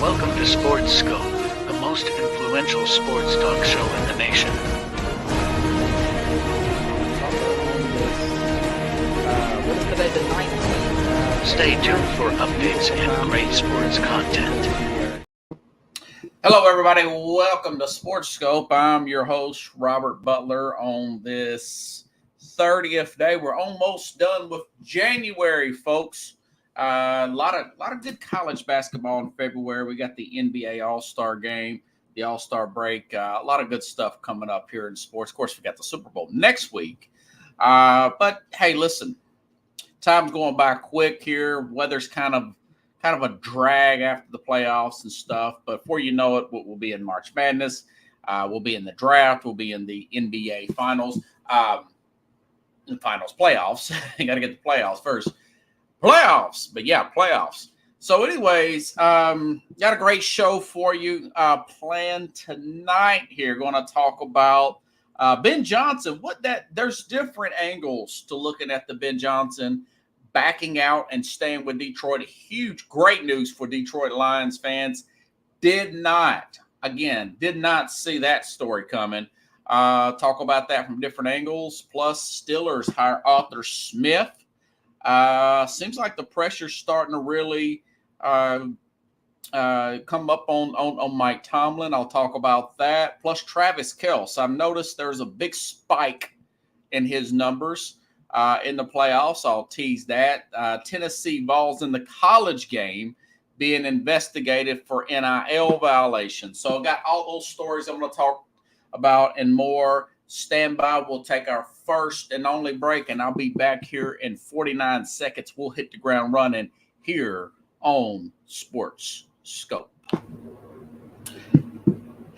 Welcome to Sports Scope, the most influential sports talk show in the nation. What is today, the 19th? Stay tuned for updates and great sports content. Hello, everybody. Welcome to Sports Scope. I'm your host, Robert Butler, on this 30th day. We're almost done with January, folks. A lot of good college basketball in February. We got the NBA All-Star game, the All-Star break. A lot of good stuff coming up here in sports. Of course, we got the Super Bowl next week. But hey, listen, time's going by quick here. Weather's kind of a drag after the playoffs and stuff. But before you know it, we'll be in March Madness. We'll be in the draft. We'll be in the NBA Finals. Playoffs. You got to get the playoffs first. Playoffs. But yeah, playoffs. So anyways, got a great show for you planned tonight here. Going to talk about Ben Johnson. There's different angles to looking at the Ben Johnson backing out and staying with Detroit. Great news for Detroit Lions fans. Did not see that story coming. Talk about that from different angles. Plus, Steelers hire Arthur Smith. Seems like the pressure's starting to really come up on Mike Tomlin. I'll talk about that. Plus, Travis Kelce. I've noticed there's a big spike in his numbers in the playoffs. I'll tease that. Tennessee Vols in the college game being investigated for NIL violations. So I've got all those stories I'm going to talk about and more. Stand by. We'll take our first and only break, and I'll be back here in 49 seconds. We'll hit the ground running here on Sports Scope.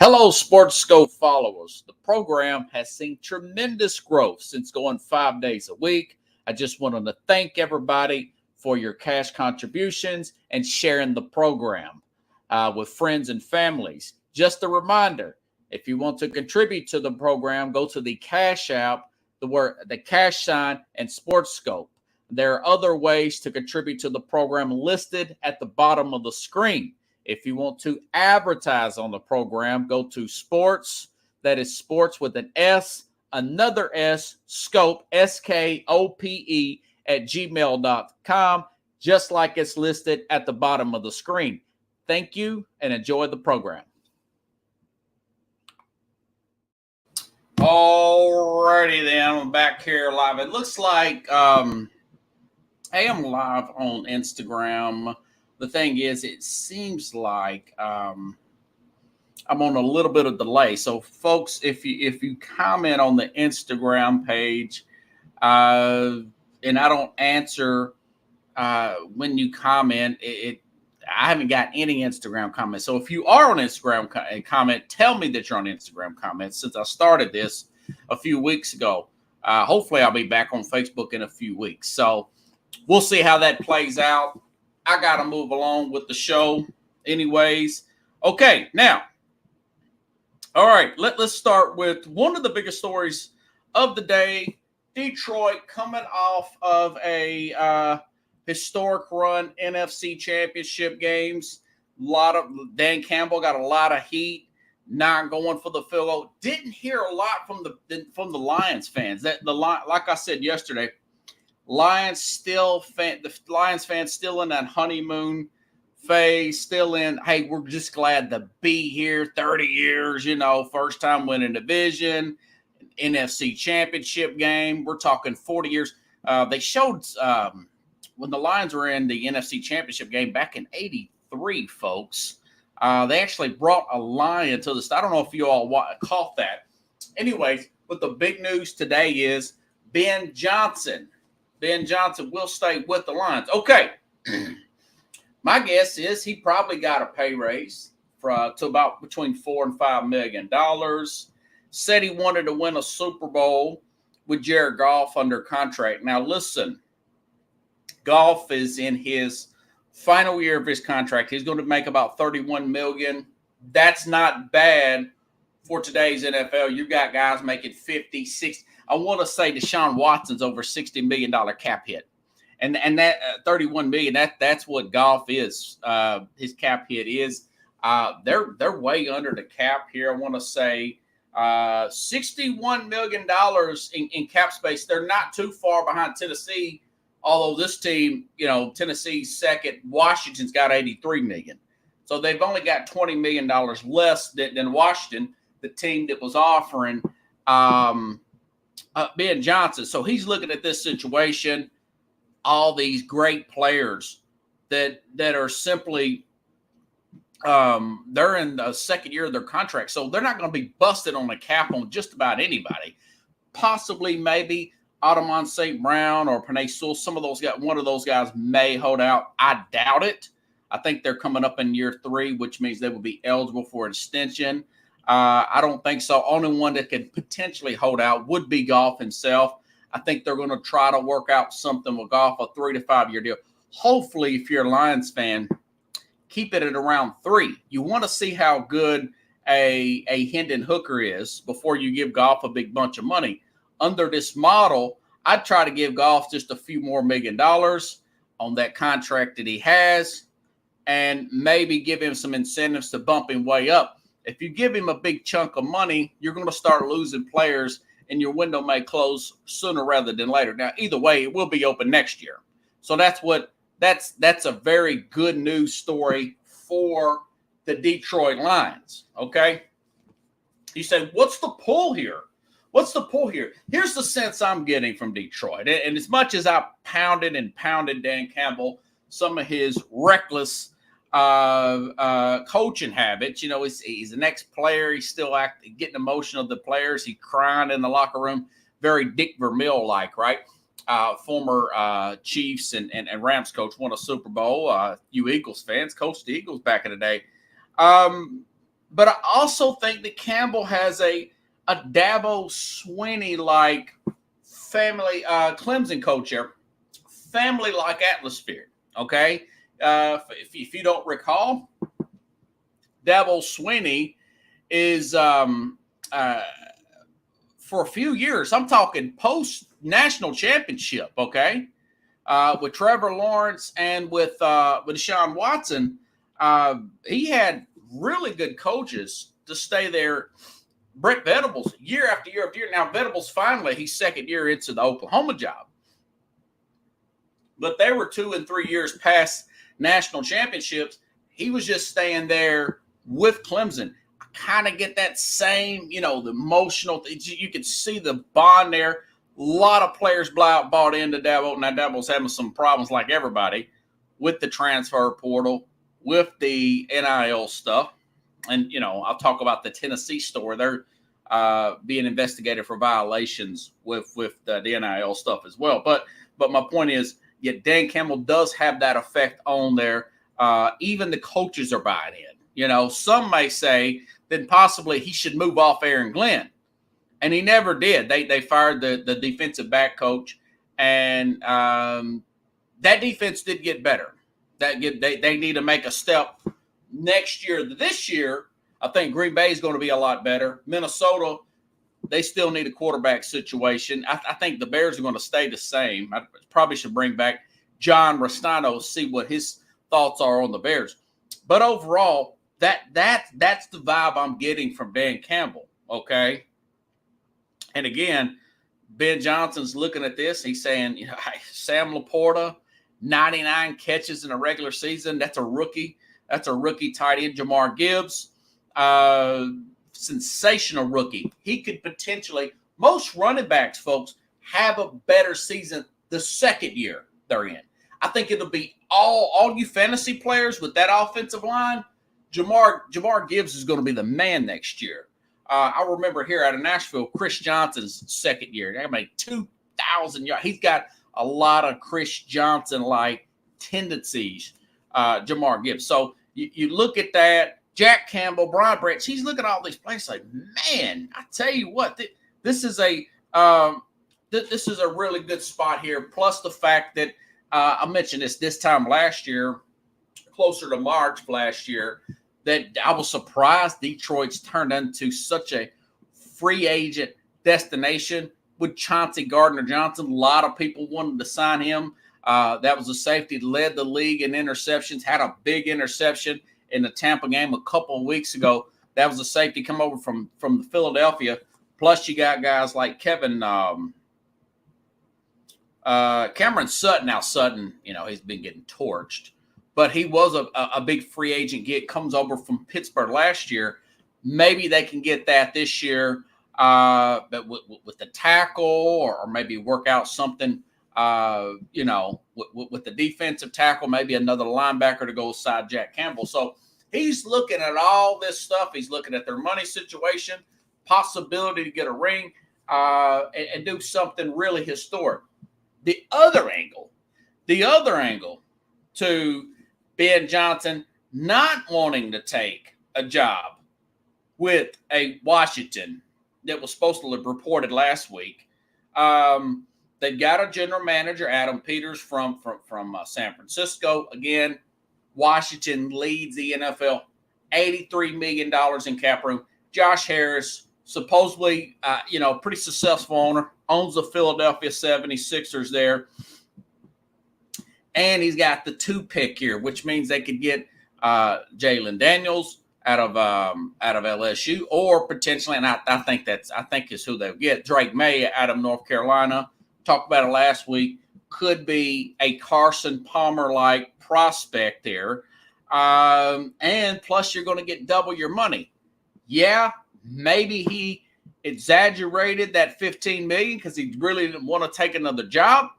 Hello, Sports Scope followers. The program has seen tremendous growth since going 5 days a week. I just wanted to thank everybody for your cash contributions and sharing the program with friends and families. Just a reminder, if you want to contribute to the program, go to the Cash App, the cash sign, and Sports Scope. There are other ways to contribute to the program listed at the bottom of the screen. If you want to advertise on the program, go to sports, that is sports with an S, another S, scope, SKOPE, at gmail.com, just like it's listed at the bottom of the screen. Thank you and enjoy the program. Alrighty then, I'm back here live. It looks like I am live on Instagram. The thing is, it seems like I'm on a little bit of delay. So, folks, if you comment on the Instagram page, and I don't answer when you comment, I haven't got any Instagram comments. So if you are on Instagram comment, tell me that you're on Instagram comments. Since I started this a few weeks ago, hopefully I'll be back on Facebook in a few weeks. So we'll see how that plays out. I got to move along with the show anyways. Okay, now, all right, let's start with one of the biggest stories of the day. Detroit coming off of a historic run, NFC Championship games. Dan Campbell got a lot of heat, not going for the field goal. Didn't hear a lot from the Lions fans. Like I said yesterday, the Lions fans still in that honeymoon phase, still in, hey, we're just glad to be here. 30 years, first time winning division, NFC Championship game. We're talking 40 years. They showed when the Lions were in the NFC Championship game back in '83, folks. They actually brought a lion to the – I don't know if you all caught that. Anyways, but the big news today is Ben Johnson. Ben Johnson will stay with the Lions. Okay. My guess is he probably got a pay raise to about between $4 and $5 million. Said he wanted to win a Super Bowl with Jared Goff under contract. Now, listen, Goff is in his final year of his contract. He's going to make about $31 million. That's not bad for today's NFL. You've got guys making 50, 60. I want to say Deshaun Watson's over $60 million cap hit. And that $31 million, that's what Goff is. His cap hit is. They're way under the cap here. I want to say $61 million in cap space. They're not too far behind Tennessee, although this team, Tennessee's second, Washington's got $83 million. So they've only got $20 million less than Washington, the team that was offering Ben Johnson. So he's looking at this situation, all these great players that are simply they're in the second year of their contract, so they're not going to be busted on the cap on just about anybody. Possibly, maybe Ottoman St. Brown or Penei Sewell, some of those guys, one of those guys may hold out. I doubt it. I think they're coming up in year 3, which means they will be eligible for an extension. I don't think so. Only one that could potentially hold out would be Goff himself. I think they're going to try to work out something with Goff, a 3 to 5 year deal. Hopefully, if you're a Lions fan, keep it at around 3. You want to see how good a Hendon Hooker is before you give Goff a big bunch of money. Under this model, I'd try to give Goff just a few more $1 million on that contract that he has and maybe give him some incentives to bump him way up. If you give him a big chunk of money, you're going to start losing players and your window may close sooner rather than later. Now, either way, it will be open next year. So that's a very good news story for the Detroit Lions, okay? You say, what's the pull here? What's the pull here? Here's the sense I'm getting from Detroit. And as much as I pounded Dan Campbell, some of his reckless coaching habits, he's an ex-player. He's still getting emotional of the players. He crying in the locker room, very Dick Vermeil-like, right? Former Chiefs and Rams coach, won a Super Bowl. You Eagles fans, coached the Eagles back in the day. But I also think that Campbell has a Dabo Swinney-like family, Clemson coach here, family-like atmosphere, okay? If you don't recall, Dabo Swinney is for a few years, I'm talking post-national championship, okay, with Trevor Lawrence and with Deshaun Watson, he had really good coaches to stay there. Brett Venables, year after year after year. Now, Venables finally, he's second year into the Oklahoma job. But they were 2 and 3 years past national championships. He was just staying there with Clemson. I kind of get that same, the emotional. You could see the bond there. A lot of players bought into Dabo. Now, Dabo's having some problems like everybody with the transfer portal, with the NIL stuff. And, I'll talk about the Tennessee story. They're being investigated for violations with the NIL stuff as well. But my point is, Dan Campbell does have that effect on there. Even the coaches are buying in. Some may say that possibly he should move off Aaron Glenn. And he never did. They fired the defensive back coach. And that defense did get better. They need to make a step next year. This year, I think Green Bay is going to be a lot better. Minnesota, they still need a quarterback situation. I think the Bears are going to stay the same. I probably should bring back John Restano, see what his thoughts are on the Bears. But overall, that's the vibe I'm getting from Dan Campbell, okay? And again, Ben Johnson's looking at this. He's saying, Sam Laporta, 99 catches in a regular season. That's a rookie. That's a rookie tight end. Jamar Gibbs, sensational rookie. He could potentially, most running backs, folks, have a better season the second year they're in. I think it'll be all you fantasy players with that offensive line. Jamar Gibbs is going to be the man next year. I remember here out of Nashville, Chris Johnson's second year. I mean, 2,000 yards. He's got a lot of Chris Johnson-like tendencies, Jamar Gibbs. So you look at that. Jack Campbell, Brian Branch, he's looking at all these plays like, man, I tell you what, this is a really good spot here. Plus the fact that I mentioned this time last year, closer to March last year, that I was surprised Detroit's turned into such a free agent destination with Chauncey Gardner-Johnson. A lot of people wanted to sign him. That was a safety, led the league in interceptions, had a big interception in the Tampa game a couple of weeks ago. That was a safety come over from Philadelphia. Plus, you got guys like Cameron Sutton. Now, Sutton, he's been getting torched, but he was a big free agent comes over from Pittsburgh last year. Maybe they can get that this year, but with the tackle or maybe work out something, with the defensive tackle, maybe another linebacker to go beside Jack Campbell. So he's looking at all this stuff. He's looking at their money situation, possibility to get a ring, and do something really historic. The other angle to Ben Johnson not wanting to take a job with a Washington that was supposed to have reported last week. They've got a general manager, Adam Peters, from San Francisco. Again, Washington leads the NFL, $83 million in cap room. Josh Harris, supposedly, pretty successful owner, owns the Philadelphia 76ers there. And he's got the 2 pick here, which means they could get Jalen Daniels out of LSU, or potentially, and I think is who they'll get, Drake May out of North Carolina. Talked about it last week. Could be a Carson Palmer-like prospect there. And plus, you're going to get double your money. Yeah, maybe he exaggerated that $15 million because he really didn't want to take another job.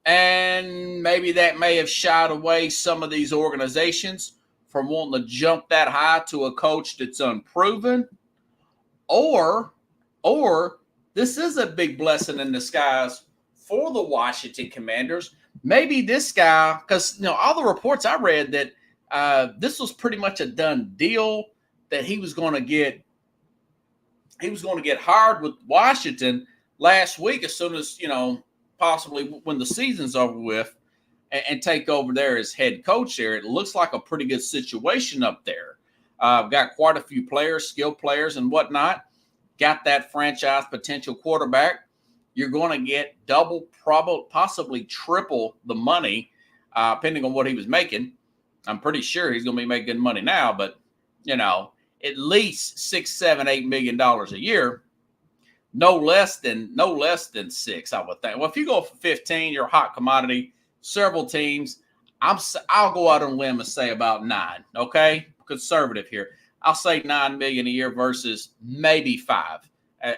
And maybe that may have shied away some of these organizations from wanting to jump that high to a coach that's unproven. Or this is a big blessing in disguise for the Washington Commanders. Maybe this guy, because all the reports I read that this was pretty much a done deal, that he was going to get hired with Washington last week as soon as possibly when the season's over with, and take over there as head coach there. It looks like a pretty good situation up there. Got quite a few players, skilled players and whatnot. Got that franchise potential quarterback. You're going to get double, possibly triple the money, depending on what he was making. I'm pretty sure he's going to be making money now, but, at least $6, $7, $8 million a year. No less than 6, I would think. Well, if you go for 15, you're a hot commodity. Several teams, I'll go out on a limb and say about 9. Okay, conservative here. I'll say $9 million a year versus maybe 5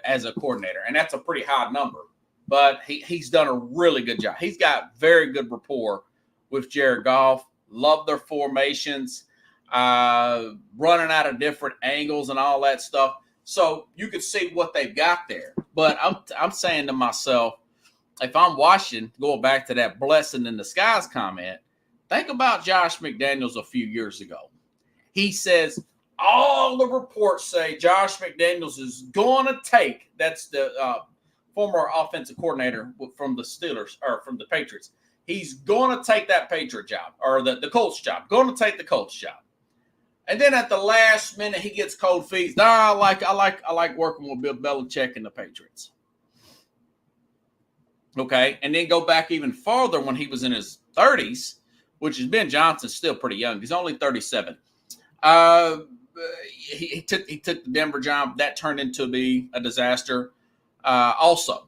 as a coordinator, and that's a pretty high number. But he's done a really good job. He's got very good rapport with Jared Goff. Love their formations, running out of different angles and all that stuff. So you can see what they've got there. But I'm saying to myself, if I'm Washington, going back to that blessing in disguise comment, think about Josh McDaniels a few years ago. He says all the reports say Josh McDaniels is going to take, that's the former offensive coordinator from the Steelers, or from the Patriots. He's going to take that Patriot job, or the Colts job. Going to take the Colts job. And then at the last minute, he gets cold feet. I like working with Bill Belichick and the Patriots. Okay, and then go back even farther when he was in his 30s, which is Ben Johnson's still pretty young. He's only 37. He took the Denver job. That turned into be a disaster also.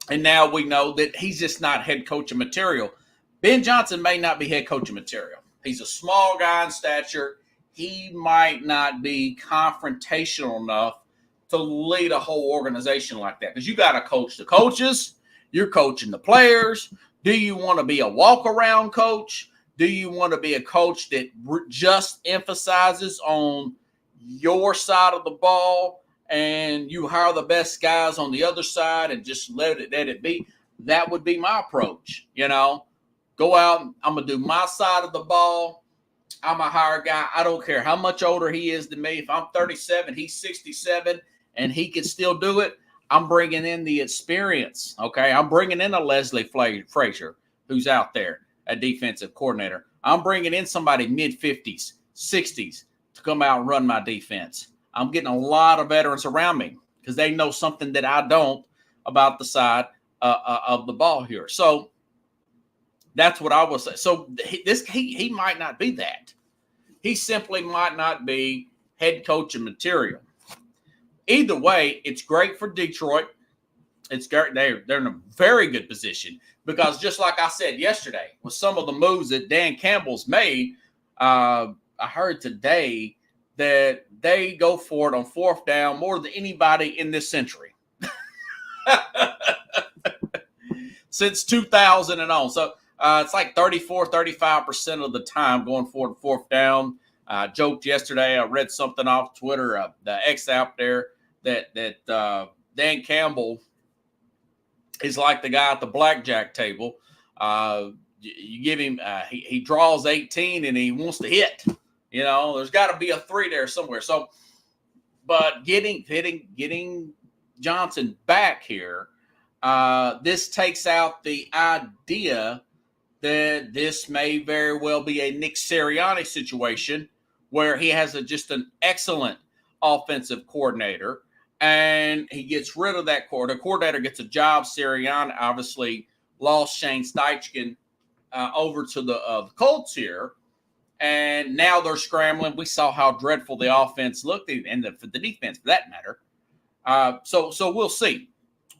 And now we know that he's just not head coaching material. Ben Johnson may not be head coaching material. He's a small guy in stature. He might not be confrontational enough to lead a whole organization like that. Because you got to coach the coaches. You're coaching the players. Do you want to be a walk-around coach? Do you want to be a coach that just emphasizes on your side of the ball and you hire the best guys on the other side and just let it be? That would be my approach, Go out, I'm going to do my side of the ball. I'm a hire guy. I don't care how much older he is than me. If I'm 37, he's 67, and he can still do it, I'm bringing in the experience, okay? I'm bringing in a Leslie Frazier who's out there, a defensive coordinator. I'm bringing in somebody mid-50s, 60s to come out and run my defense. I'm getting a lot of veterans around me because they know something that I don't about the side of the ball here. So that's what I will say. So he might not be that. he simply might not be head coaching material. Either way, it's great for Detroit. It's great. They're in a very good position because just like I said yesterday, with some of the moves that Dan Campbell's made, I heard today that they go for it on fourth down more than anybody in this century since 2000 and on. So it's like 35% of the time going for fourth down. Joked yesterday. I read something off Twitter, the X out there that Dan Campbell is like the guy at the blackjack table. You give him, he draws 18 and he wants to hit. You know, there's got to be a 3 there somewhere. So, but getting Johnson back here, this takes out the idea that this may very well be a Nick Sirianni situation where he has just an excellent offensive coordinator and he gets rid of that coordinator. The coordinator gets a job. Sirianni obviously lost Shane Steichen over to the Colts here. And now they're scrambling. We saw how dreadful the offense looked and the defense for that matter. So we'll see.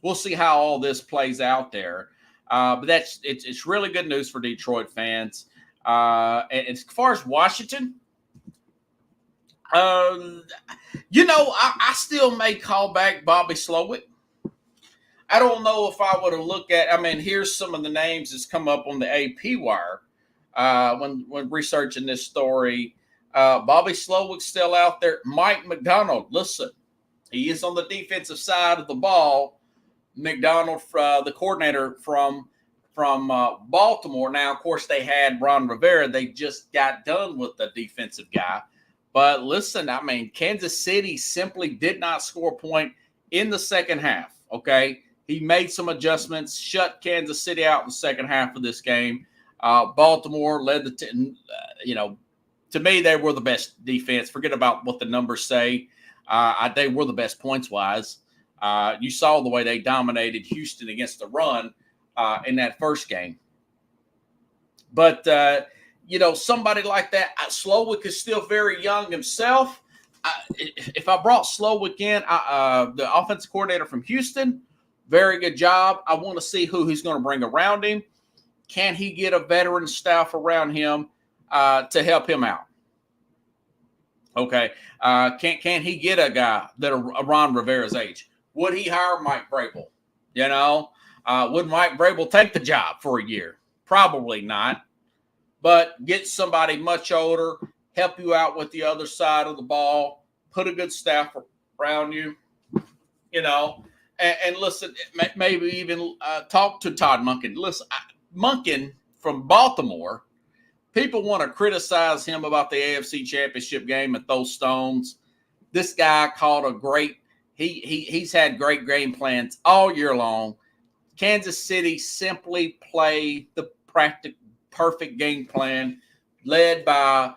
We'll see how all this plays out there. But it's really good news for Detroit fans. And as far as Washington, I still may call back Bobby Slowick. I don't know if I would have looked at. I mean, here's some of the names that's come up on the AP wire when researching this story. Bobby Slowick's still out there. Mike Macdonald, listen, he is on the defensive side of the ball. McDonald, the coordinator from Baltimore. Now, of course, they had Ron Rivera. They just got done with the defensive guy. But listen, I mean, Kansas City simply did not score a point in the second half, okay? He made some adjustments, shut Kansas City out in the second half of this game. Baltimore led to me, they were the best defense. Forget about what the numbers say. They were the best points-wise. You saw the way they dominated Houston against the run in that first game. But, somebody like that, Slowick is still very young himself. If I brought Slowick in, the offensive coordinator from Houston, very good job. I want to see who he's going to bring around him. Can he get a veteran staff around him to help him out? Okay. Can he get a guy that Ron Rivera's age? Would he hire Mike Vrabel? Would Mike Vrabel take the job for a year? Probably not. But get somebody much older, help you out with the other side of the ball, put a good staff around you, and listen, maybe even talk to Todd Monken. Listen, Monken from Baltimore, people want to criticize him about the AFC Championship game and throw stones. This guy called a great he's had great game plans all year long. Kansas City simply played the perfect game plan led by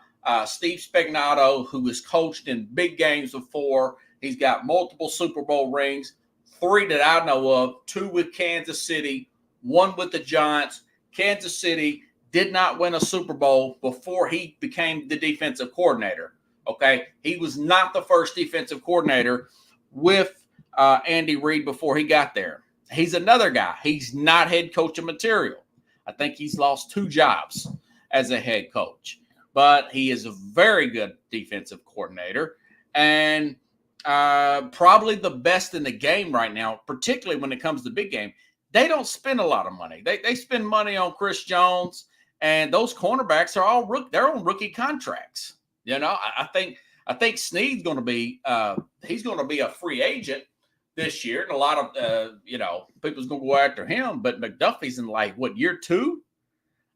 Steve Spagnuolo, who has coached in big games before. He's got multiple Super Bowl rings, 3 that I know of, 2 with Kansas City, 1 with the Giants. Kansas City did not win a Super Bowl before he became the defensive coordinator. Okay, he was not the first defensive coordinator with Andy Reid before he got there. He's another guy. He's not head coaching material. I think he's lost 2 jobs as a head coach, but he is a very good defensive coordinator and probably the best in the game right now, particularly when it comes to big game. They don't spend a lot of money. They spend money on Chris Jones, and those cornerbacks are all they're on rookie contracts. I think Snead's going to be he's going to be a free agent this year, and a lot of people's going to go after him. But McDuffie's in year 2,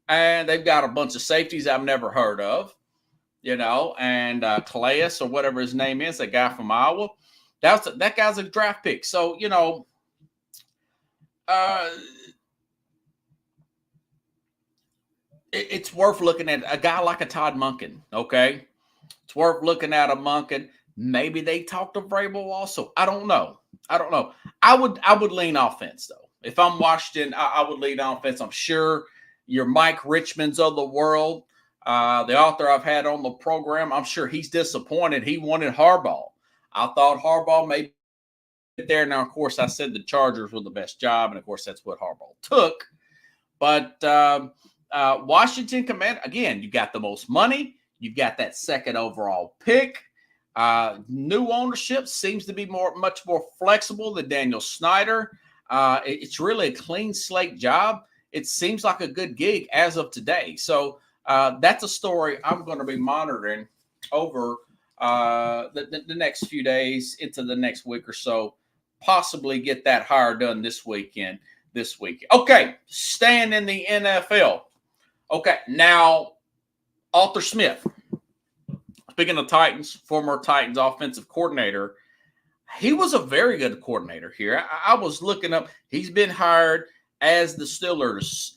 and they've got a bunch of safeties I've never heard of, and Calais or whatever his name is, that guy from Iowa. That guy's a draft pick. So it's worth looking at a guy like a Todd Monken. Okay, it's worth looking at a Monken. Maybe they talk to Vrabel also. I don't know. I would lean offense though. If I'm Washington, I would lean offense. I'm sure your Mike Richmonds of the world, The author I've had on the program, I'm sure he's disappointed. He wanted Harbaugh. I thought Harbaugh may be there. Now, of course, I said the Chargers were the best job, and of course, that's what Harbaugh took. But Washington Command, again, you got the most money. You've got that second overall pick. New ownership seems to be much more flexible than Daniel Snyder. It's really a clean slate job. It seems like a good gig as of today. So that's a story I'm going to be monitoring over the next few days into the next week or so. Possibly get that hire done this weekend. Okay, staying in the NFL. Okay, now Arthur Smith. Speaking of Titans, former Titans offensive coordinator, he was a very good coordinator here. I was looking up. He's been hired as the Steelers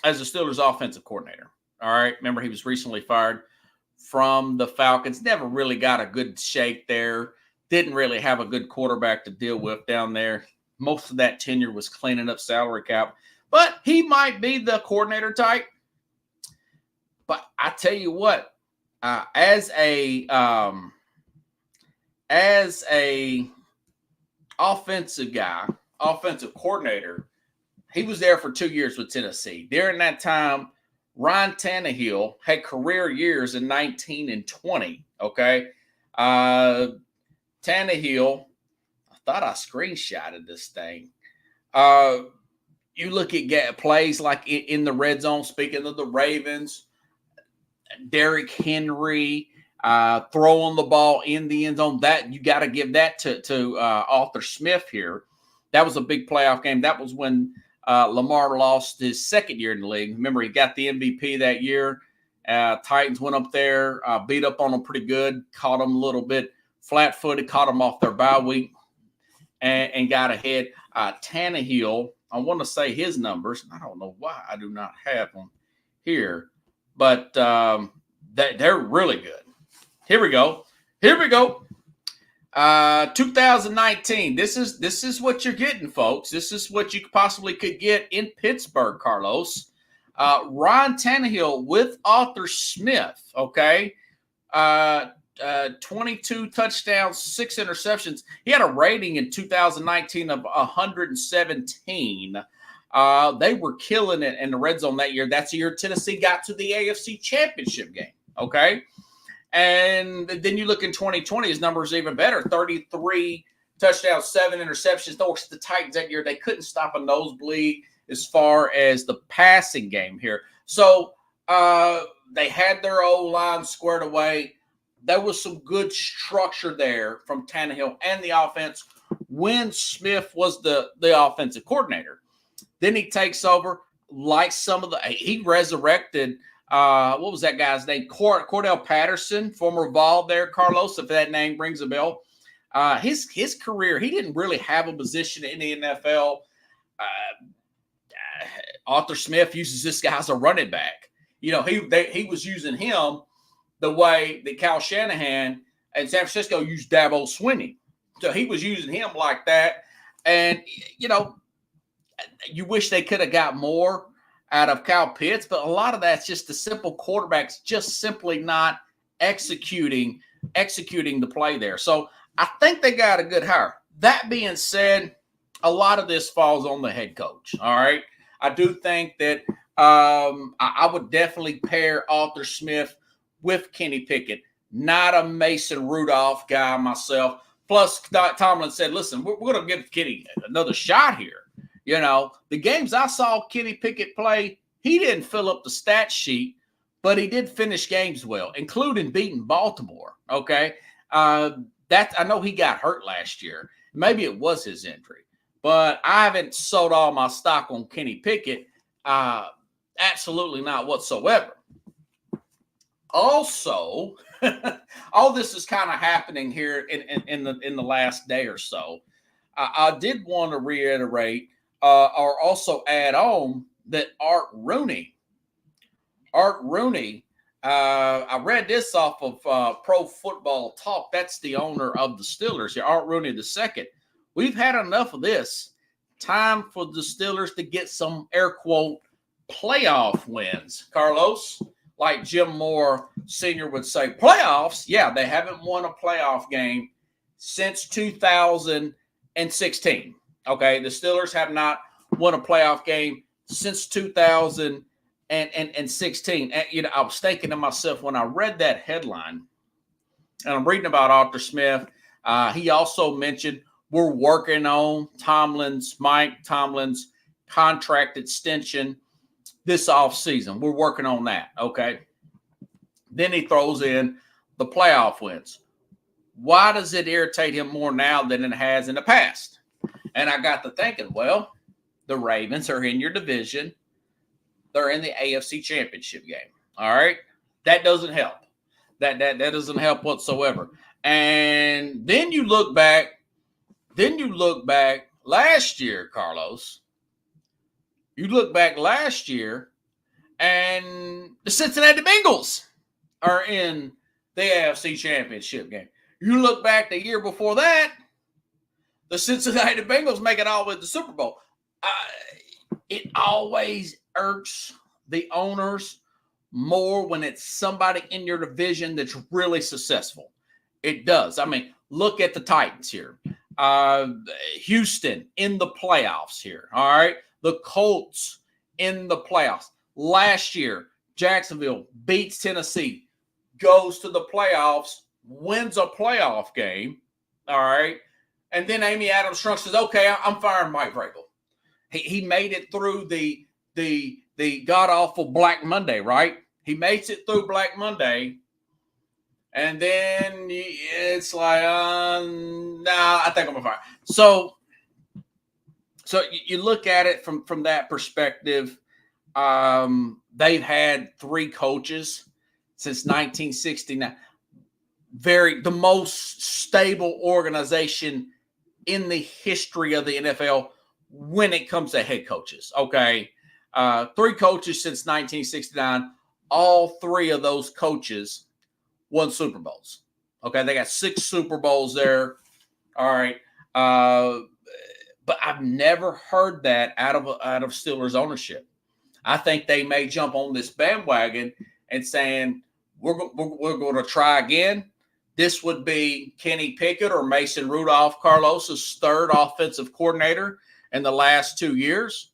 offensive coordinator. All right. Remember, he was recently fired from the Falcons. Never really got a good shake there. Didn't really have a good quarterback to deal with down there. Most of that tenure was cleaning up salary cap. But he might be the coordinator type. But I tell you what, as a offensive coordinator, he was there for 2 years with Tennessee. During that time, Ryan Tannehill had career years in 19 and 20. Okay. Tannehill, I thought I screenshotted this thing. You look at plays like in the red zone, speaking of the Ravens, Derrick Henry throwing the ball in the end zone. That you got to give that to Arthur Smith here. That was a big playoff game. That was when Lamar lost his second year in the league. Remember, he got the MVP that year. Titans went up there, beat up on them pretty good, caught them a little bit flat-footed, caught them off their bye week, and got ahead. Tannehill, I want to say his numbers. I don't know why I do not have them here, but they're really good. Here we go. 2019. This is what you're getting, folks. This is what you possibly could get in Pittsburgh, Carlos. Ryan Tannehill with Arthur Smith. Okay, 22 touchdowns, 6 interceptions. He had a rating in 2019 of 117. They were killing it in the red zone that year. That's the year Tennessee got to the AFC Championship game. Okay. And then you look in 2020, his numbers are even better. 33 touchdowns, 7 interceptions. Of course, the Titans that year, they couldn't stop a nosebleed as far as the passing game here. So they had their O-line squared away. There was some good structure there from Tannehill and the offense when Smith was the offensive coordinator. Then he takes over, like he resurrected what was that guy's name? Cordell Patterson, former Vol there, Carlos, if that name rings a bell. His career, he didn't really have a position in the NFL. Arthur Smith uses this guy as a running back. You know, he was using him the way that Kyle Shanahan and San Francisco used Dabo Swinney. So he was using him like that. And, you know, you wish they could have got more out of Kyle Pitts, but a lot of that's just the simple quarterbacks just simply not executing the play there. So I think they got a good hire. That being said, a lot of this falls on the head coach. All right. I do think that I would definitely pair Arthur Smith with Kenny Pickett. Not a Mason Rudolph guy myself. Plus, Tomlin said, listen, we're going to give Kenny another shot here. You know, the games I saw Kenny Pickett play, he didn't fill up the stat sheet, but he did finish games well, including beating Baltimore. Okay. I know he got hurt last year. Maybe it was his injury, but I haven't sold all my stock on Kenny Pickett. Absolutely not whatsoever. Also, all this is kind of happening here in the last day or so. I did want to reiterate or also add on that Art Rooney, I read this off of Pro Football Talk. That's the owner of the Steelers, Art Rooney II. We've had enough of this. Time for the Steelers to get some air quote playoff wins, Carlos. Like Jim Moore Sr. would say, playoffs? Yeah, they haven't won a playoff game since 2016. Okay, the Steelers have not won a playoff game since 2016. And I was thinking to myself when I read that headline, and I'm reading about Arthur Smith. He also mentioned we're working on Mike Tomlin's contract extension this offseason. We're working on that, okay? Then he throws in the playoff wins. Why does it irritate him more now than it has in the past? And I got to thinking, well, the Ravens are in your division. They're in the AFC Championship game, all right? That doesn't help. That doesn't help whatsoever. And then you look back last year, Carlos. You look back last year, and the Cincinnati Bengals are in the AFC Championship game. You look back the year before that, the Cincinnati Bengals make it all with the Super Bowl. It always irks the owners more when it's somebody in your division that's really successful. It does. I mean, look at the Titans here. Houston in the playoffs here. All right. The Colts in the playoffs. Last year, Jacksonville beats Tennessee, goes to the playoffs, wins a playoff game. All right. And then Amy Adams Strunk says, okay, I'm firing Mike Vrabel. He made it through the god-awful Black Monday, right? He makes it through Black Monday. And then it's like, I think I'm going to fire. So you look at it from that perspective. They've had 3 coaches since 1969. The most stable organization in the history of the NFL when it comes to head coaches. Okay. 3 coaches since 1969. All 3 of those coaches won Super Bowls. Okay. They got 6 Super Bowls there. All right. But I've never heard that out of Steelers ownership. I think they may jump on this bandwagon and saying, we're going to try again. This would be Kenny Pickett or Mason Rudolph, Carlos's 3rd offensive coordinator in the last 2 years.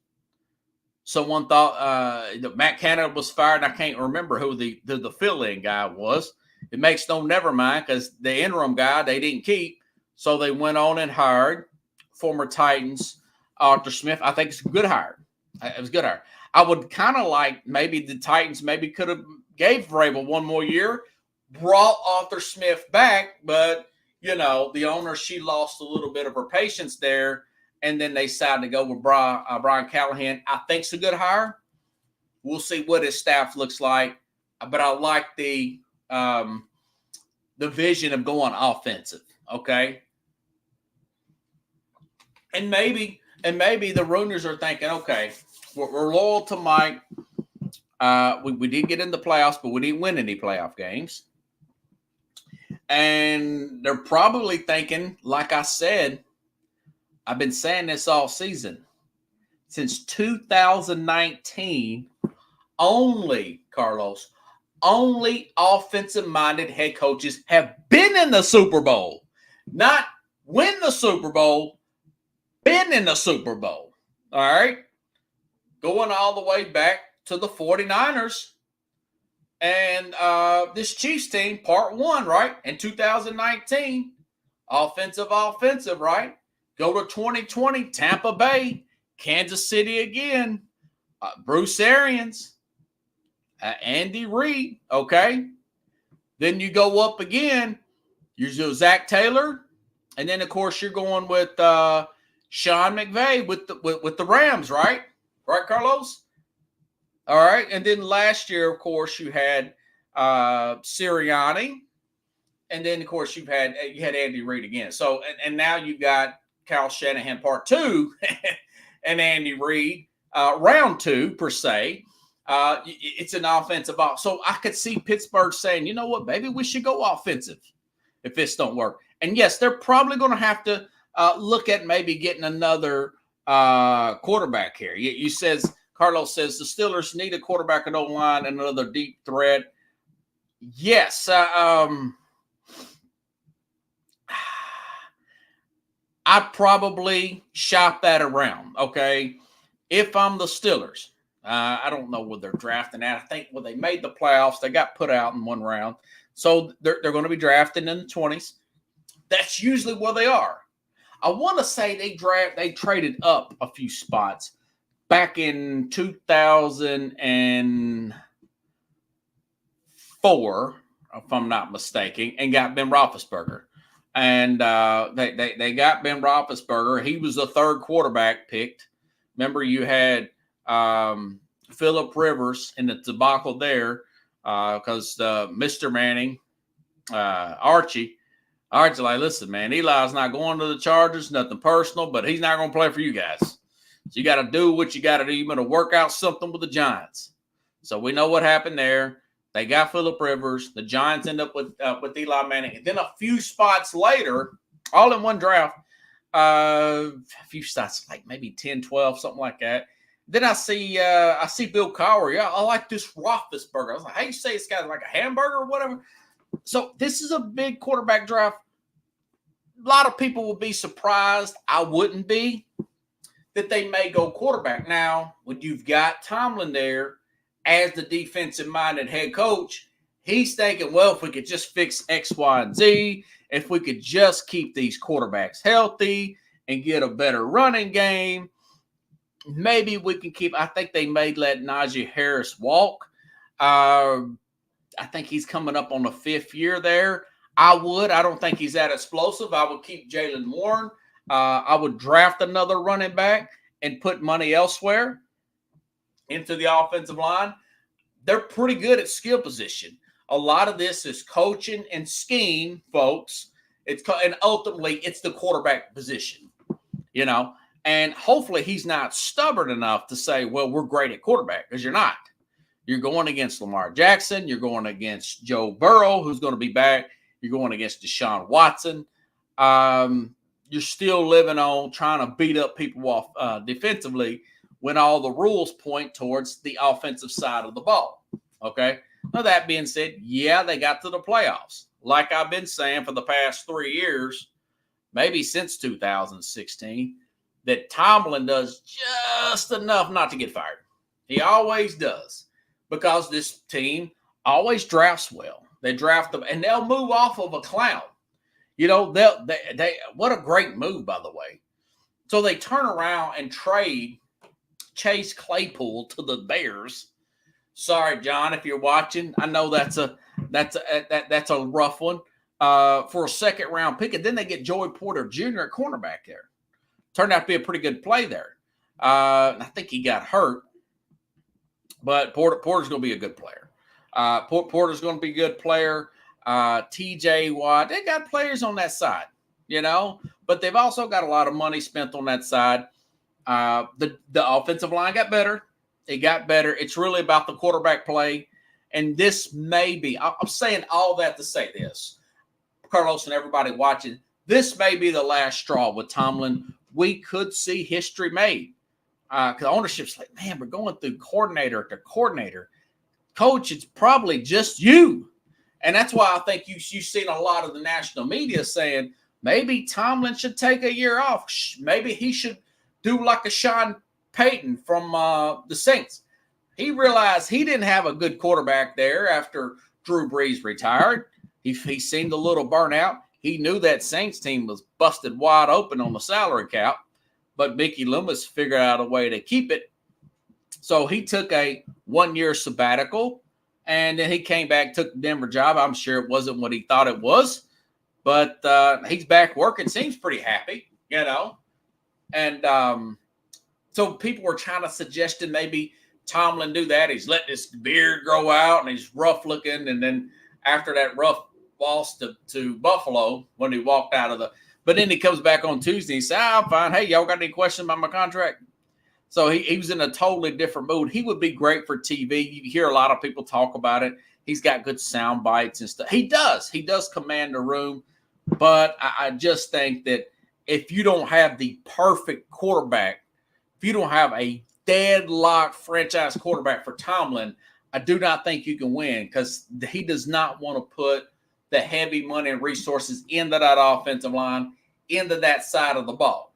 Someone thought that Matt Canada was fired. I can't remember who the fill-in guy was. It makes no never mind because the interim guy they didn't keep. So they went on and hired former Titans Arthur Smith. I think it's a good hire. It was a good hire. I would kind of like maybe the Titans maybe could have gave Vrabel one more year, brought Arthur Smith back, but, the owner, she lost a little bit of her patience there, and then they decided to go with Brian Callahan. I think it's a good hire. We'll see what his staff looks like, but I like the vision of going offensive, okay? And maybe the Rooners are thinking, okay, we're loyal to Mike. We did get in the playoffs, but we didn't win any playoff games. And they're probably thinking, like I said, I've been saying this all season. Since 2019, only offensive-minded head coaches have been in the Super Bowl. Not win the Super Bowl, been in the Super Bowl. All right? Going all the way back to the 49ers and this Chiefs team, part 1, right? In 2019, offensive, right? Go to 2020, Tampa Bay, Kansas City again, Bruce Arians, Andy Reid, okay? Then you go up again, you do Zach Taylor, and then, of course, you're going with Sean McVay with the Rams, right? Right, Carlos? All right. And then last year, of course, you had Sirianni. And then, of course, you had Andy Reid again. So, and now you've got Kyle Shanahan part 2 and Andy Reid round 2, per se. It's an offensive. So I could see Pittsburgh saying, you know what, maybe we should go offensive if this don't work. And, yes, they're probably going to have to look at maybe getting another quarterback here. You says Carlos says the Steelers need a quarterback and O-line and another deep threat. Yes. I'd probably shop that around, okay? If I'm the Steelers. I don't know where they're drafting at. I think when they made the playoffs, they got put out in one round. So they're going to be drafting in the 20s. That's usually where they are. I want to say they traded up a few spots back in 2004, if I'm not mistaken, and got Ben Roethlisberger. And they got Ben Roethlisberger. He was the third quarterback picked. Remember, you had Phillip Rivers in the debacle there because Mr. Manning, Archie, like, listen, man, Eli's not going to the Chargers, nothing personal, but he's not going to play for you guys. So you got to do what you got to do. You're going to work out something with the Giants. So we know what happened there. They got Phillip Rivers. The Giants end up with Eli Manning. And then a few spots later, all in one draft, a few spots, like maybe 10, 12, something like that. Then I see Bill Cowher. Yeah, I like this Roethlisberger. I was like, how you say this guy's like a hamburger or whatever? So this is a big quarterback draft. A lot of people will be surprised. I wouldn't be that they may go quarterback. Now, when you've got Tomlin there as the defensive-minded head coach, he's thinking, well, if we could just fix X, Y, and Z, if we could just keep these quarterbacks healthy and get a better running game, maybe we can keep – I think they may let Najee Harris walk. I think he's coming up on the 5th year there. I don't think he's that explosive. I would keep Jaylen Warren. I would draft another running back and put money elsewhere into the offensive line. They're pretty good at skill position. A lot of this is coaching and scheme, folks. And ultimately, it's the quarterback position, you know. And hopefully he's not stubborn enough to say, well, we're great at quarterback, because you're not. You're going against Lamar Jackson. You're going against Joe Burrow, who's going to be back. You're going against Deshaun Watson. You're still living on trying to beat up people off defensively when all the rules point towards the offensive side of the ball. Okay? Now, that being said, yeah, they got to the playoffs. Like I've been saying for the past 3 years, maybe since 2016, that Tomlin does just enough not to get fired. He always does. Because this team always drafts well. They draft them, and they'll move off of a clown. You know, they what a great move, by the way. So they turn around and trade Chase Claypool to the Bears. Sorry, John, if you're watching, I know that's a rough one for a second-round pick, and then they get Joey Porter Jr. at cornerback there. Turned out to be a pretty good play there. I think he got hurt. But Porter's going to be a good player. Porter's going to be a good player. TJ Watt, they got players on that side, you know. But they've also got a lot of money spent on that side. The offensive line got better. It got better. It's really about the quarterback play. And this may be, I'm saying all that to say this, Carlos and everybody watching, this may be the last straw with Tomlin. We could see history made. Because ownership's like, man, we're going through coordinator to coordinator. Coach, it's probably just you. And that's why I think you've seen a lot of the national media saying maybe Tomlin should take a year off. Maybe he should do like a Sean Payton from the Saints. He realized he didn't have a good quarterback there after Drew Brees retired. He seemed a little burnt out. He knew that Saints team was busted wide open on the salary cap. But Mickey Loomis figured out a way to keep it. So he took a 1-year sabbatical, and then he came back, took the Denver job. I'm sure it wasn't what he thought it was, but he's back working. Seems pretty happy, you know. And so people were trying to suggest that maybe Tomlin do that. He's letting his beard grow out, and he's rough looking. And then after that rough loss to Buffalo, when he walked out of the – but then he comes back on Tuesday. He said, I'm fine. Hey, y'all got any questions about my contract? So he was in a totally different mood. He would be great for TV. You hear a lot of people talk about it. He's got good sound bites and stuff. He does. He does command the room. But I just think that if you don't have the perfect quarterback, if you don't have a deadlock franchise quarterback for Tomlin, I do not think you can win because he does not want to put the heavy money and resources into that offensive line, into that side of the ball.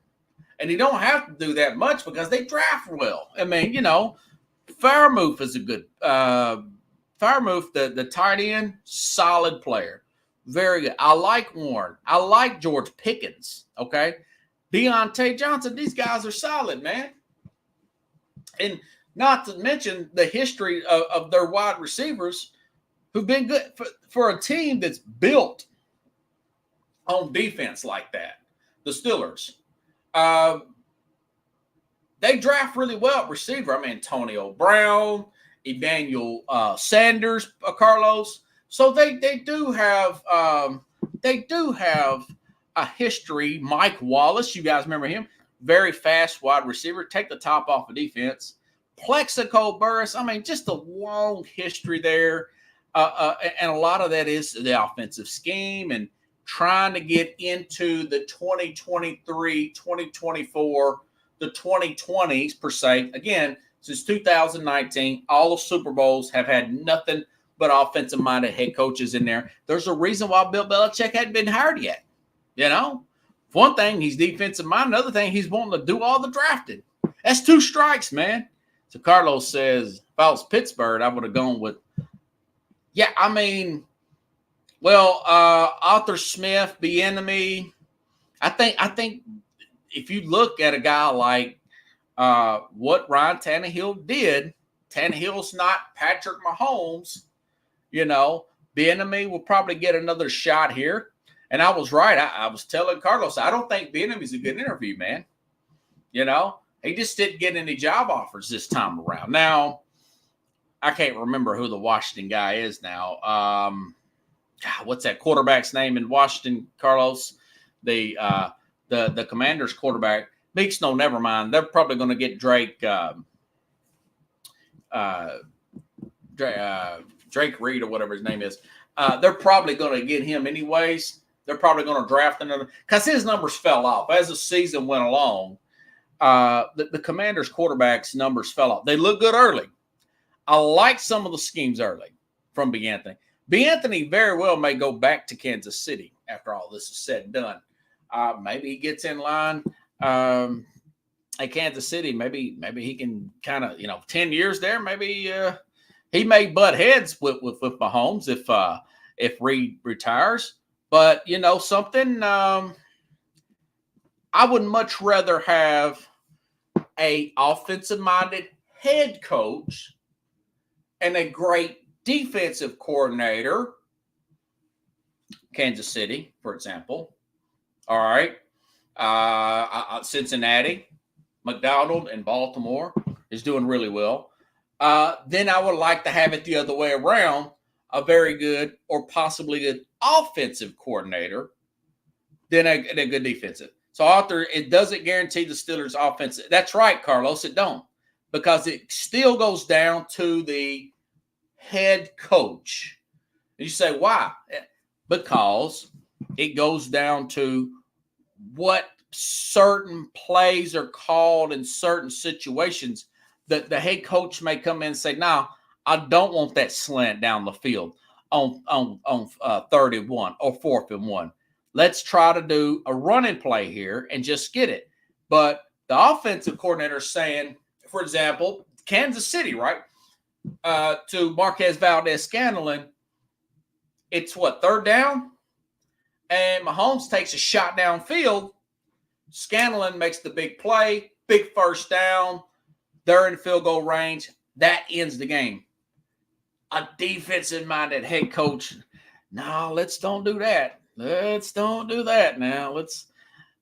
And he don't have to do that much because they draft well. I mean, Freiermuth is a good Freiermuth, the tight end, solid player. Very good. I like Warren. I like George Pickens. Okay. Deontay Johnson. These guys are solid, man. And not to mention the history of their wide receivers who've been good for a team that's built on defense like that. The Steelers. They draft really well at receiver. I mean, Antonio Brown, Emmanuel Sanders, Carlos. So they do have a history. Mike Wallace, you guys remember him? Very fast wide receiver. Take the top off of defense. Plexico Burris. I mean, just a long history there. And a lot of that is the offensive scheme and trying to get into the 2023, 2024, the 2020s per se. Again, since 2019, all the Super Bowls have had nothing but offensive-minded head coaches in there. There's a reason why Bill Belichick hadn't been hired yet. One thing, he's defensive-minded. Another thing, he's wanting to do all the drafting. That's 2 strikes, man. So Carlos says, if I was Pittsburgh, I would have gone with, Arthur Smith, Bieniemy. I think if you look at a guy like what Ryan Tannehill did, Tannehill's not Patrick Mahomes. Bieniemy will probably get another shot here. And I was right. I was telling Carlos, I don't think Bieniemy's a good interview, man. He just didn't get any job offers this time around. Now, I can't remember who the Washington guy is now. What's that quarterback's name in Washington, Carlos? The Commanders quarterback. Meeks, no, never mind. They're probably going to get Drake Reed or whatever his name is. They're probably going to get him anyways. They're probably going to draft another because his numbers fell off as the season went along. The Commanders quarterback's numbers fell off. They look good early. I like some of the schemes early from Bieniemy. Bieniemy very well may go back to Kansas City after all this is said and done. Maybe he gets in line at Kansas City. Maybe he can kind of 10 years there. Maybe he may butt heads with Mahomes if Reed retires. But something. I would much rather have a offensive-minded head coach and a great defensive coordinator. Kansas City, for example. All right. Cincinnati, McDonald, and Baltimore is doing really well. Then I would like to have it the other way around, a very good or possibly good offensive coordinator, then a good defensive. So, Arthur, it doesn't guarantee the Steelers' offense. That's right, Carlos, it don't. Because it still goes down to the head coach. And you say, why? Because it goes down to what certain plays are called in certain situations that the head coach may come in and say, no, I don't want that slant down the field on 31 or 4th and 1. Let's try to do a running play here and just get it. But the offensive coordinator is saying, for example, Kansas City, right, to Marquez Valdes-Scantling, it's what, 3rd down? And Mahomes takes a shot downfield. Scantling makes the big play, big 1st down. They're in field goal range. That ends the game. A defensive-minded head coach, no, let's don't do that. Let's don't do that now.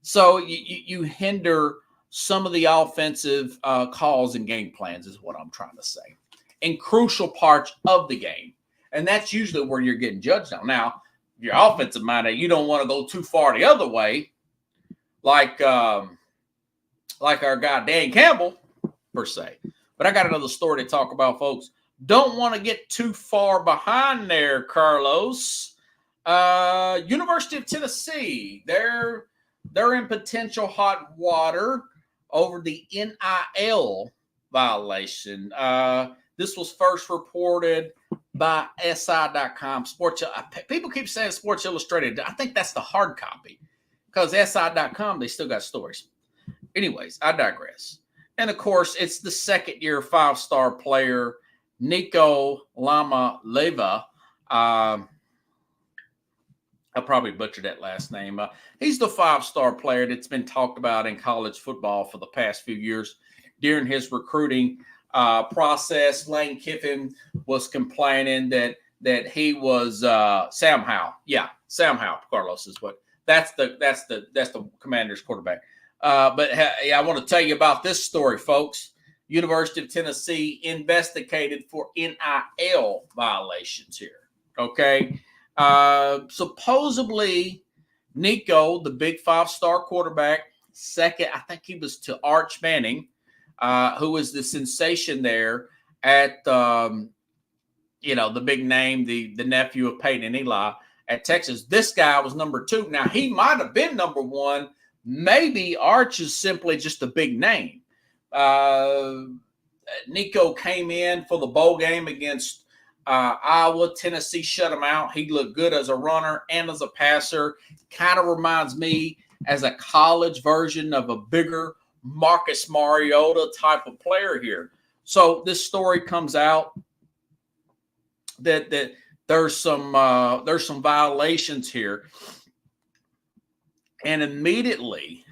So you hinder some of the offensive calls and game plans is what I'm trying to say. In crucial parts of the game. And that's usually where you're getting judged on. Now, your offensive minded, you don't want to go too far the other way, like our guy Dan Campbell, per se. But I got another story to talk about, folks. Don't want to get too far behind there, Carlos. University of Tennessee, they're in potential hot water over the NIL violation. This was first reported by SI.com. People keep saying Sports Illustrated. I think that's the hard copy because SI.com, they still got stories. Anyways, I digress. And, of course, it's the second-year five-star player, Nico Lama-Leva. I'll probably butcher that last name. He's the five-star player that's been talked about in college football for the past few years. During his recruiting process, Lane Kiffin was complaining that he was Sam Howell. Yeah, Sam Howell, Carlos is what. That's the Commander's quarterback. But hey, I want to tell you about this story, folks. University of Tennessee investigated for NIL violations here. Okay. Supposedly, Nico, the big five-star quarterback, second, I think he was to Arch Manning, who was the sensation there at, the big name, the nephew of Peyton and Eli at Texas. This guy was number 2. Now, he might have been number 1. Maybe Arch is simply just a big name. Nico came in for the bowl game against Iowa. Tennessee shut him out. He looked good as a runner and as a passer. Kind of reminds me as a college version of a bigger Marcus Mariota type of player here. So this story comes out that there's some violations here. And immediately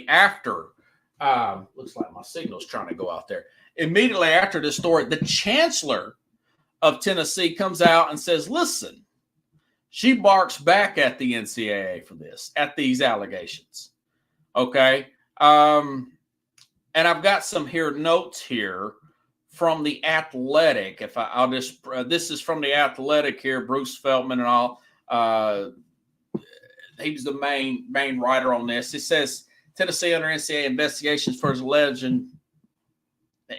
after, looks like my signal's trying to go out there. Immediately after this story, the chancellor of Tennessee comes out and says, listen, she barks back at the NCAA for this, at these allegations. Okay. And I've got some notes here from the Athletic. This is from the Athletic here, Bruce Feldman and all. He was the main writer on this. It says Tennessee under NCAA investigations for his alleged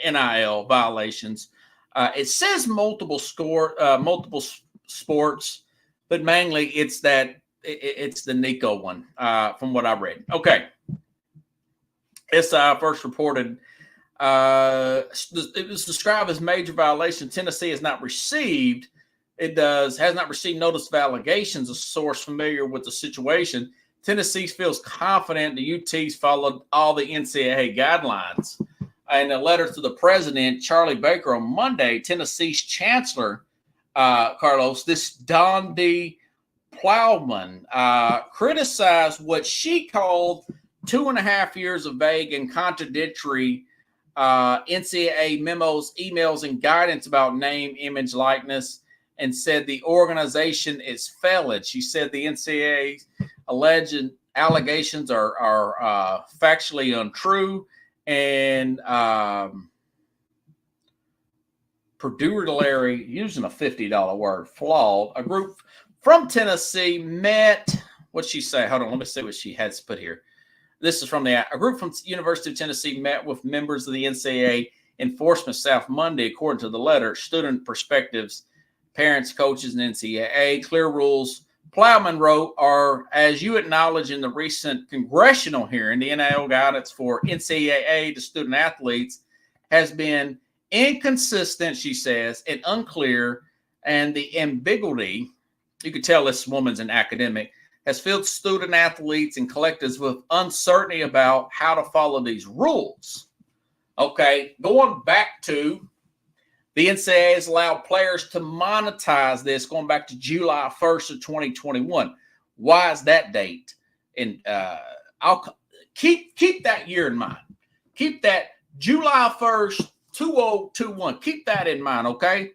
NIL violations. It says multiple sports, but mainly it's the Nico one from what I read. Okay. SI first reported it was described as major violation. Tennessee has not received. Has not received notice of allegations. A source familiar with the situation. Tennessee feels confident the UT's followed all the NCAA guidelines. In a letter to the president, Charlie Baker, on Monday, Tennessee's chancellor, Carlos, this Don D. Plowman, criticized what she called 2.5 years of vague and contradictory NCAA memos, emails, and guidance about name, image, likeness, and said the organization is failing. She said the NCAA's alleged allegations are factually untrue and perduratory, using a $50 word, flawed. A group from Tennessee met, what'd she say? Hold on, let me see what she has put here. This is from a group from University of Tennessee met with members of the NCAA enforcement staff Monday, according to the letter. Student perspectives, parents, coaches, and NCAA. Clear rules, Plowman wrote, are, as you acknowledge in the recent congressional hearing, the NIL guidance for NCAA to student athletes has been inconsistent, she says, and unclear, and the ambiguity, you could tell this woman's an academic, has filled student athletes and collectives with uncertainty about how to follow these rules. Okay, going back to the NCAA has allowed players to monetize this going back to July 1st of 2021. Why is that date? And I'll keep that year in mind. Keep that July 1st, 2021. Keep that in mind, okay?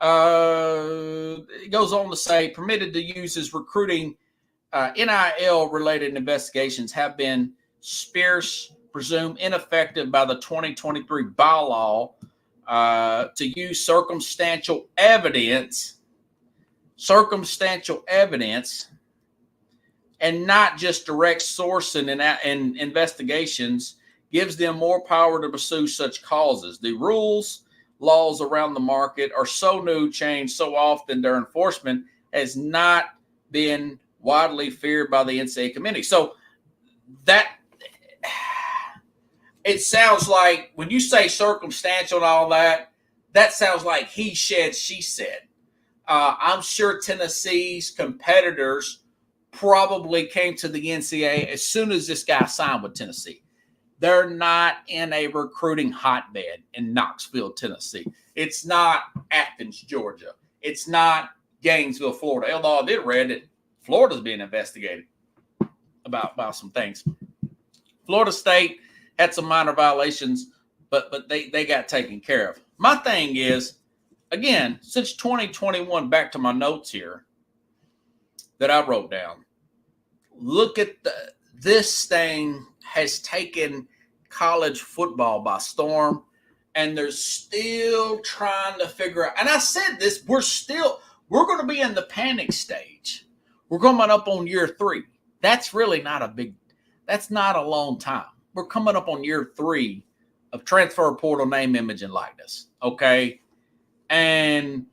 It goes on to say, permitted to use his recruiting NIL-related investigations have been sparse, presumed ineffective by the 2023 bylaw to use circumstantial evidence, and not just direct sourcing and investigations gives them more power to pursue such causes. The rules, laws around the market are so new, change so often, their enforcement has not been widely feared by the NCAA community. So that it sounds like when you say circumstantial and all that, that sounds like he said, she said. I'm sure Tennessee's competitors probably came to the NCAA as soon as this guy signed with Tennessee. They're not in a recruiting hotbed in Knoxville, Tennessee. It's not Athens, Georgia. It's not Gainesville, Florida. Although I did read that Florida's being investigated about some things. Florida State had some minor violations, but they got taken care of. My thing is, again, since 2021, back to my notes here that I wrote down, look at this thing has taken college football by storm, and they're still trying to figure out. And I said this, we're going to be in the panic stage. We're coming up on year 3. That's really that's not a long time. We're coming up on year 3 of transfer portal name, image, and likeness. Okay. And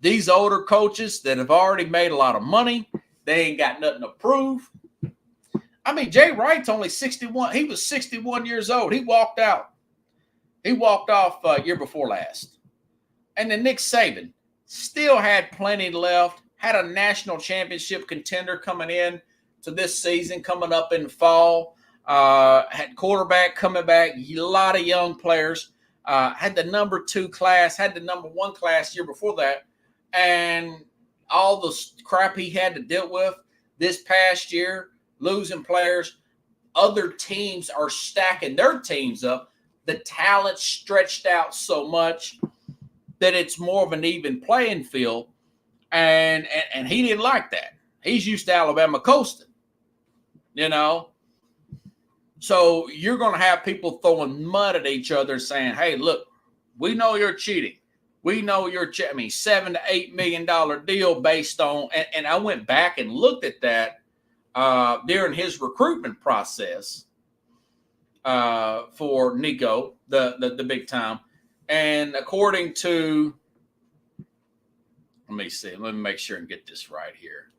these older coaches that have already made a lot of money, they ain't got nothing to prove. I mean, Jay Wright's only 61. He was 61 years old. He walked out. He walked off year before last. And then Nick Saban still had plenty left, had a national championship contender coming in to this season, coming up in fall, had quarterback coming back, a lot of young players, had the number 2 class, had the number 1 class year before that, and all the crap he had to deal with this past year, losing players. Other teams are stacking their teams up. The talent stretched out so much that it's more of an even playing field. And he didn't like that. He's used to Alabama coasting, you know. So you're going to have people throwing mud at each other saying, hey, look, we know you're cheating. We know you're $7 to $8 million deal based on, and I went back and looked at that during his recruitment process for Nico, the big time. And according to, let me see, let me make sure and get this right here,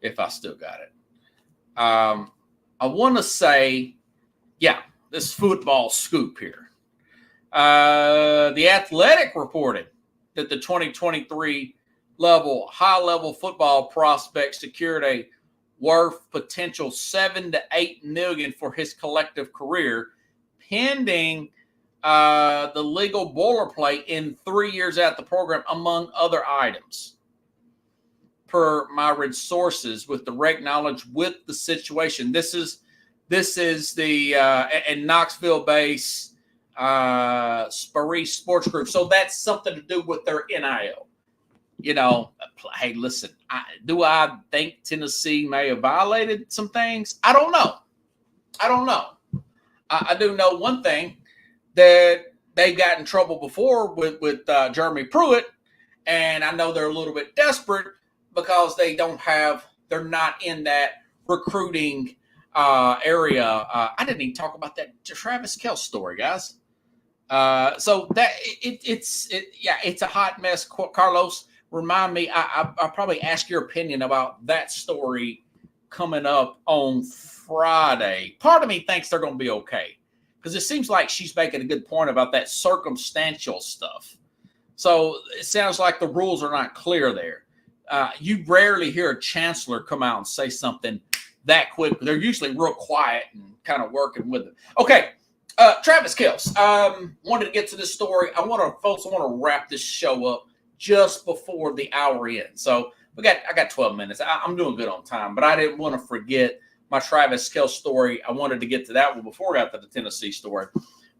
if I still got it. I want to say, yeah, this football scoop here. The Athletic reported that the 2023 high-level football prospect secured a worth potential $7 to $8 million for his collective career, pending the legal boilerplate in 3 years at the program, among other items. Per my sources with direct knowledge with the situation. This is the and Knoxville-based Sparee Sports Group. So that's something to do with their NIL. You know, hey, listen, do I think Tennessee may have violated some things? I don't know. I do know one thing, that they got in trouble before with Jeremy Pruitt, and I know they're a little bit desperate because they're not in that recruiting area. I didn't even talk about that Travis Kelce story, guys. So that it's a hot mess. Carlos, remind me. I'll probably ask your opinion about that story coming up on Friday. Part of me thinks they're going to be okay because it seems like she's making a good point about that circumstantial stuff. So it sounds like the rules are not clear there. You rarely hear a chancellor come out and say something that quick. They're usually real quiet and kind of working with it. Okay, Travis Kelce. Wanted to get to this story. I want to wrap this show up just before the hour ends. So I got 12 minutes. I'm doing good on time, but I didn't want to forget my Travis Kelce story. I wanted to get to that one before I got to the Tennessee story.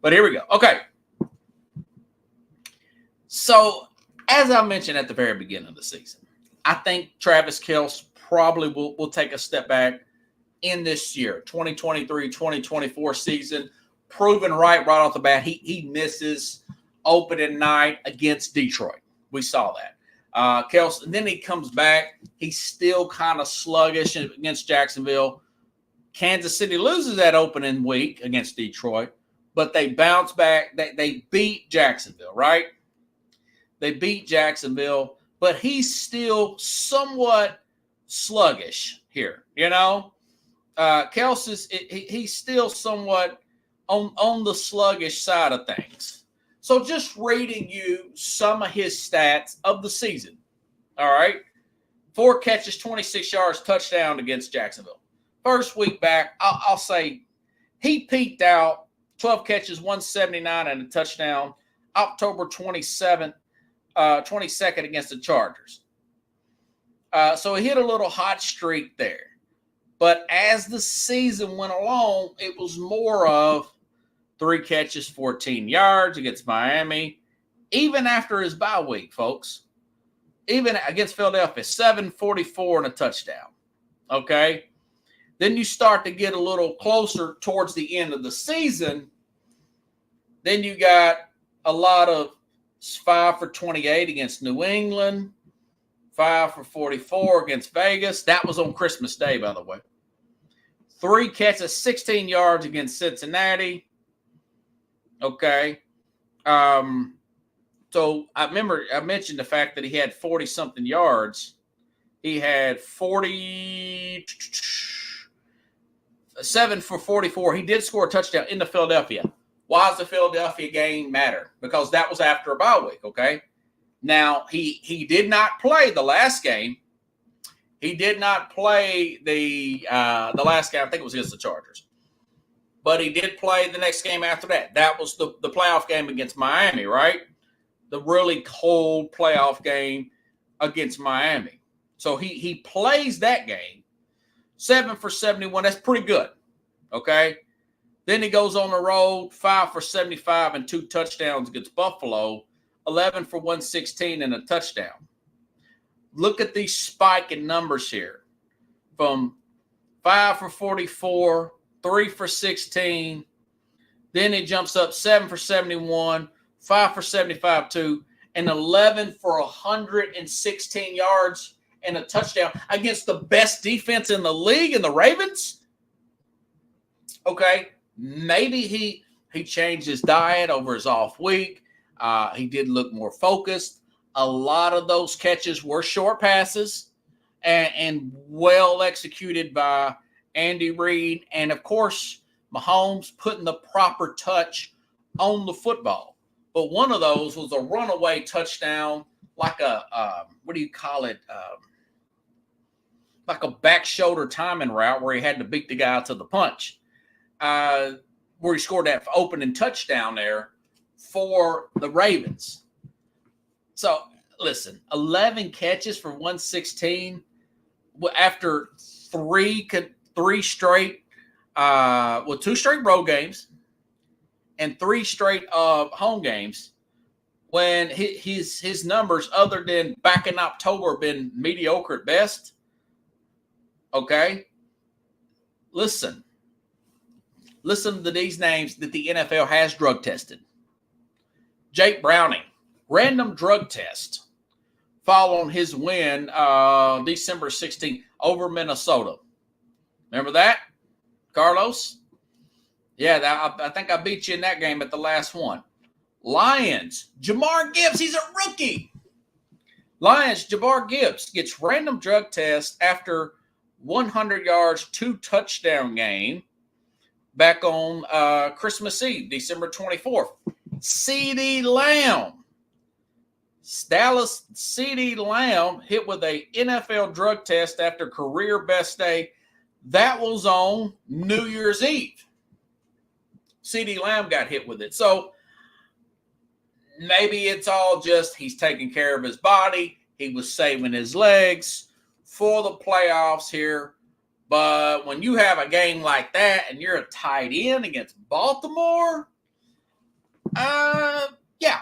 But here we go. Okay. So as I mentioned at the very beginning of the season, I think Travis Kelce probably will take a step back in this year, 2023-2024 season. Proven right off the bat. He misses opening night against Detroit. We saw that. Kelce, and then he comes back. He's still kind of sluggish against Jacksonville. Kansas City loses that opening week against Detroit, but they bounce back. They beat Jacksonville, right? They beat Jacksonville, but he's still somewhat sluggish here, you know? Kelce he's still somewhat on the sluggish side of things. So just reading you some of his stats of the season. All right. 4 catches, 26 yards, touchdown against Jacksonville. First week back, I'll say he peaked out, 12 catches, 179 and a touchdown, October 22nd against the Chargers. So he hit a little hot streak there. But as the season went along, it was more of 3 catches, 14 yards against Miami, even after his bye week, folks. Even against Philadelphia, 744 and a touchdown. Okay? Then you start to get a little closer towards the end of the season. Then you got a lot of 5 for 28 against New England, 5 for 44 against Vegas. That was on Christmas Day, by the way. 3 catches, 16 yards against Cincinnati. Okay. So I remember I mentioned the fact that he had 40-something yards. He had 7 for 44. He did score a touchdown in the Philadelphia. Why does the Philadelphia game matter? Because that was after a bye week, okay? Now, he did not play the last game. He did not play the last game. I think it was against the Chargers. But he did play the next game after that. That was the playoff game against Miami, right? The really cold playoff game against Miami. So he plays that game. 7 for 71. That's pretty good. Okay. Then he goes on the road, 5 for 75 and 2 touchdowns against Buffalo, 11 for 116 and a touchdown. Look at these spiking numbers here. From 5 for 44, 3 for 16. Then he jumps up 7 for 71. 5 for 75 too, and 11 for 116 yards and a touchdown against the best defense in the league in the Ravens. Okay, maybe he changed his diet over his off week. He did look more focused. A lot of those catches were short passes and well executed by Andy Reid, and of course Mahomes putting the proper touch on the football. But one of those was a runaway touchdown, like a, what do you call it? Like a back shoulder timing route where he had to beat the guy to the punch. Where he scored that opening touchdown there for the Ravens. So, listen, 11 catches for 116 after 3 straight, 2 straight road games and 3 straight home games, when his numbers, other than back in October, have been mediocre at best. Okay? Listen to these names that the NFL has drug tested. Jake Browning, random drug test following his win December 16th over Minnesota. Remember that, Carlos? Yeah, I think I beat you in that game at the last one. Lions, Jahmyr Gibbs, he's a rookie. Lions, Jahmyr Gibbs gets random drug test after 100 yards, 2 touchdown game back on Christmas Eve, December 24th. CeeDee Lamb. Dallas CeeDee Lamb hit with a NFL drug test after career best day. That was on New Year's Eve. CeeDee Lamb got hit with it. So maybe it's all just he's taking care of his body. He was saving his legs for the playoffs here. But when you have a game like that and you're a tight end against Baltimore, yeah,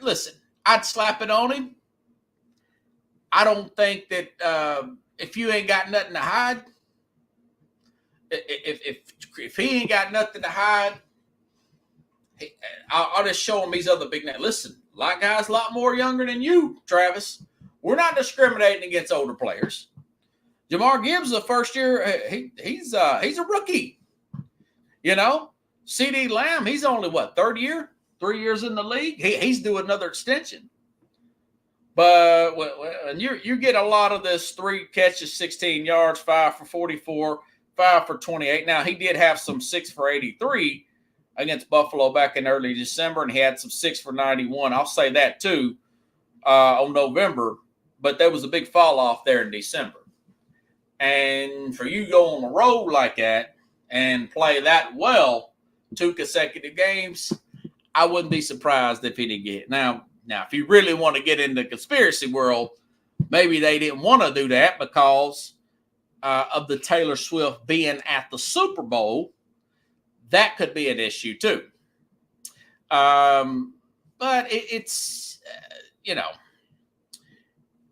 listen, I'd slap it on him. I don't think that if you ain't got nothing to hide, if he ain't got nothing to hide, I'll just show him these other big names. Listen, a lot of guys a lot more younger than you, Travis. We're not discriminating against older players. Jahmyr Gibbs, the first year, he's a rookie. You know, CeeDee Lamb, he's only third year, 3 years in the league. He's due another extension. But when you get a lot of this 3 catches, 16 yards, 5 for 44, 5 for 28. Now he did have some 6 for 83 against Buffalo back in early December, and he had some 6 for 91. I'll say that too on November, but there was a big fall off there in December. And for you to go on the road like that and play that well 2 consecutive games, I wouldn't be surprised if he didn't get it. Now, if you really want to get into the conspiracy world, maybe they didn't want to do that because of the Taylor Swift being at the Super Bowl. That could be an issue too. But it's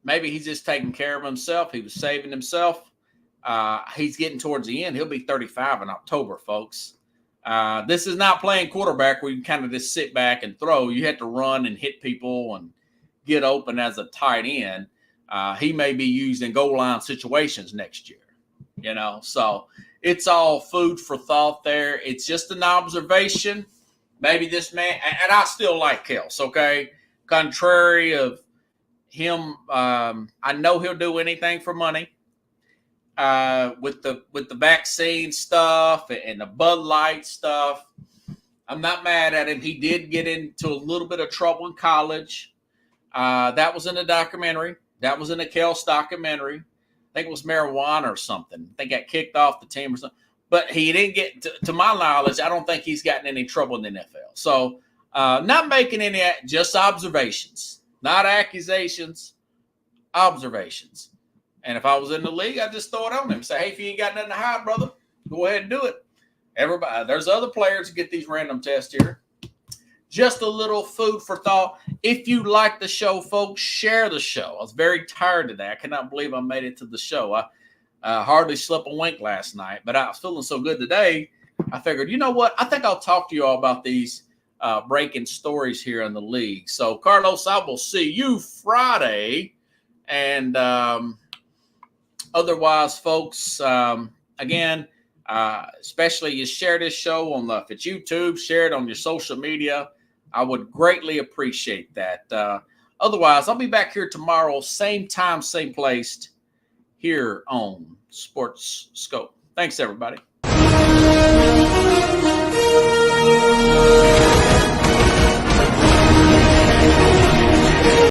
maybe he's just taking care of himself. He was saving himself. He's getting towards the end. He'll be 35 in October, folks. This is not playing quarterback where you kind of just sit back and throw. You have to run and hit people and get open as a tight end. He may be used in goal line situations next year, so it's all food for thought there. It's just an observation. Maybe this man, and I still like Kels, okay? Contrary of him, I know he'll do anything for money. With the vaccine stuff and the Bud Light stuff, I'm not mad at him. He did get into a little bit of trouble in college. That was in a documentary. That was in a Kels documentary. I think it was marijuana or something. I think got kicked off the team or something. But he didn't get, to my knowledge, I don't think he's gotten any trouble in the NFL. So not making any, just observations. Not accusations, observations. And if I was in the league, I'd just throw it on him. Say, hey, if you ain't got nothing to hide, brother, go ahead and do it. Everybody, there's other players who get these random tests here. Just a little food for thought. If you like the show, folks, share the show. I was very tired today. I cannot believe I made it to the show. I hardly slept a wink last night, but I was feeling so good today. I figured, you know what? I think I'll talk to you all about these breaking stories here in the league. So, Carlos, I will see you Friday. And otherwise, folks, again, especially you share this show on if it's YouTube, share it on your social media. I would greatly appreciate that. Otherwise, I'll be back here tomorrow, same time, same place, here on Sports Scope. Thanks, everybody.